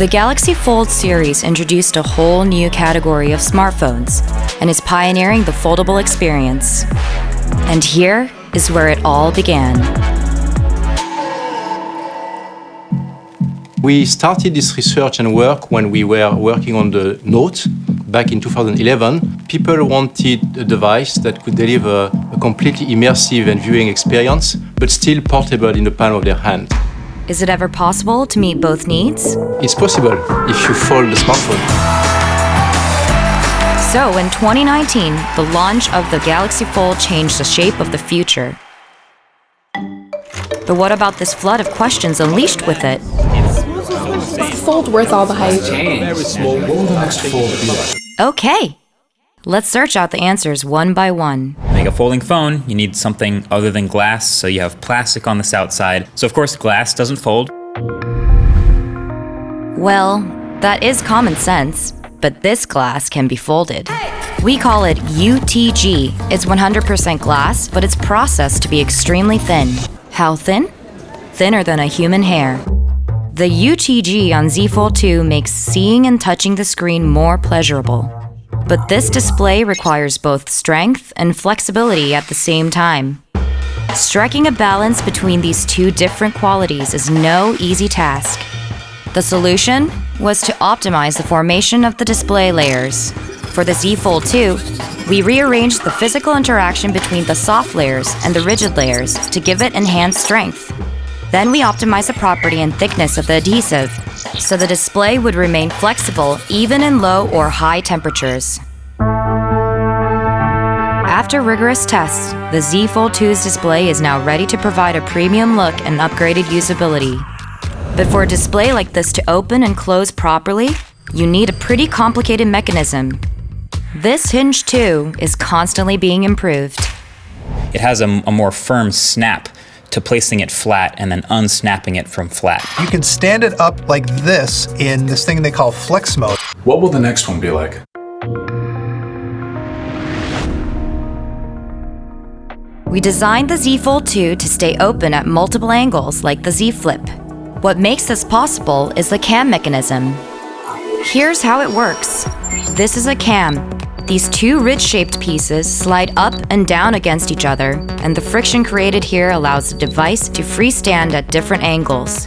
The Galaxy Fold series introduced a whole new category of smartphones and is pioneering the foldable experience. And here is where it all began. We started this research and work when we were working on the Note back in 2011. People wanted a device that could deliver a completely immersive and viewing experience, but still portable in the palm of their hand. Is it ever possible to meet both needs? It's possible if you fold the smartphone. So in 2019, the launch of the Galaxy Fold changed the shape of the future. But what about this flood of questions unleashed with it? Is the Fold worth all the hype? Okay, let's search out the answers one by one. To make a folding phone, you need something other than glass, so you have plastic on this outside. So of course, glass doesn't fold. Well, that is common sense, but this glass can be folded. We call it UTG. It's 100% glass, but it's processed to be extremely thin. How thin? Thinner than a human hair. The UTG on Z Fold 2 makes seeing and touching the screen more pleasurable. But this display requires both strength and flexibility at the same time. Striking a balance between these two different qualities is no easy task. The solution was to optimize the formation of the display layers. For the Z Fold 2, we rearranged the physical interaction between the soft layers and the rigid layers to give it enhanced strength. Then we optimized the property and thickness of the adhesive, so the display would remain flexible even in low or high temperatures. After rigorous tests, the Z Fold 2's display is now ready to provide a premium look and upgraded usability. But for a display like this to open and close properly, you need a pretty complicated mechanism. This hinge, too, is constantly being improved. It has a more firm snap to placing it flat and then unsnapping it from flat. You can stand it up like this in this thing they call flex mode. What will the next one be like? We designed the Z Fold 2 to stay open at multiple angles like the Z Flip. What makes this possible is the cam mechanism. Here's how it works. This is a cam. These two ridge-shaped pieces slide up and down against each other, and the friction created here allows the device to freestand at different angles.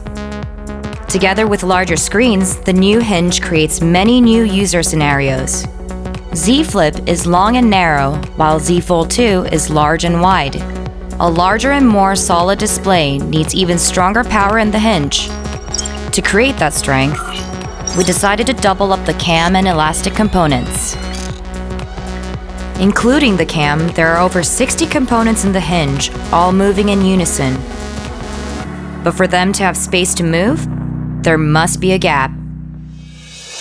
Together with larger screens, the new hinge creates many new user scenarios. Z Flip is long and narrow, while Z Fold 2 is large and wide. A larger and more solid display needs even stronger power in the hinge. To create that strength, we decided to double up the cam and elastic components. Including the cam, there are over 60 components in the hinge, all moving in unison. But for them to have space to move, there must be a gap.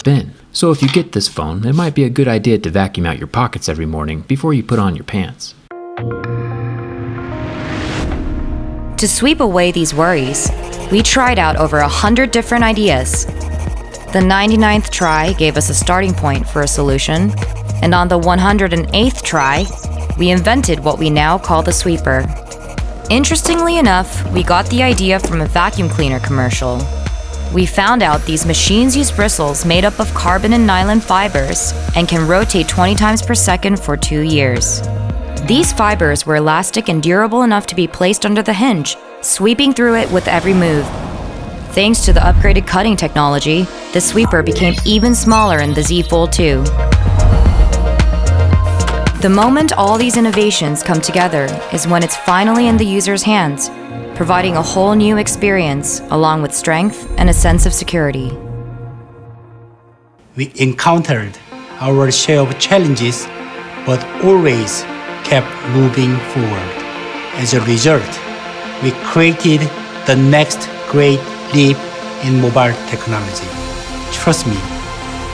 Ben, so if you get this phone, it might be a good idea to vacuum out your pockets every morning before you put on your pants. To sweep away these worries, we tried out over 100 different ideas. The 99th try gave us a starting point for a solution, and on the 108th try, we invented what we now call the sweeper. Interestingly enough, we got the idea from a vacuum cleaner commercial. We found out these machines use bristles made up of carbon and nylon fibers and can rotate 20 times per second for 2 years. These fibers were elastic and durable enough to be placed under the hinge, sweeping through it with every move. Thanks to the upgraded cutting technology, the sweeper became even smaller in the Z Fold 2. The moment all these innovations come together is when it's finally in the user's hands, providing a whole new experience along with strength and a sense of security. We encountered our share of challenges, but always kept moving forward. As a result, we created the next great leap in mobile technology. Trust me,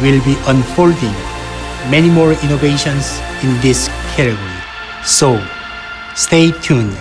we'll be unfolding many more innovations in this category. So, stay tuned.